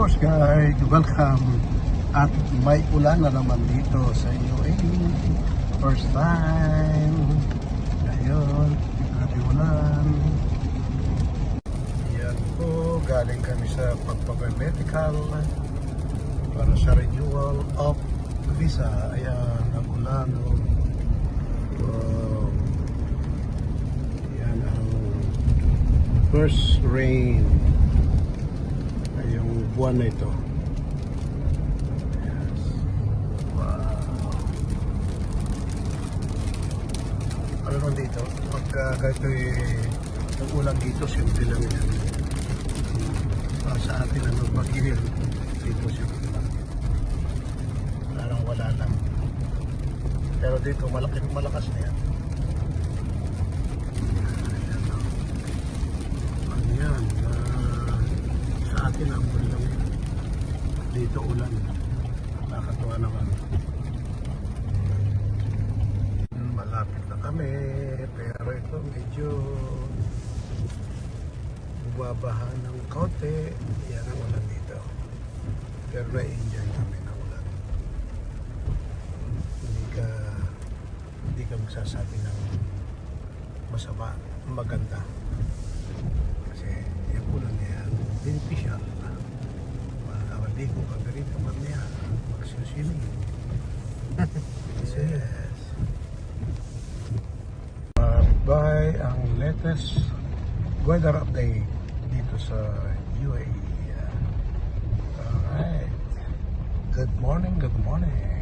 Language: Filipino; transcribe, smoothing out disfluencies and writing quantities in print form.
course guys, welcome. At may ulan na naman dito sa UAE. First time. Ayun, grabe ulan. Yan po, galing kami sa pagpapamedical para sa renewal of visa. Ayan, ang ulan. Wow. Yan ang first rain ngayong buwan na ito. Yes. Wow. Ano lang dito, pagka ganito yung ulan dito, simple lang yan. Sa atin ano, mag-inil dito simple lang. Parang wala lang. Pero dito malakas na yan. Ayan, sa atin ang ulan. Dito ulan. Nakakatuwa naman. Malapit na kami, pero ito medyo bumabaha ng kaunti. Yan ang ulan dito. Pero na-enjoy kami ng ulan. Hindi ka magsasabi ng masama, maganda. Kasi yung ulan niya, beneficial. Makakawaligo ka ganito mamaya, magsusiling. Yes. By ang latest weather update dito sa UAE. Alright. Good morning, good morning.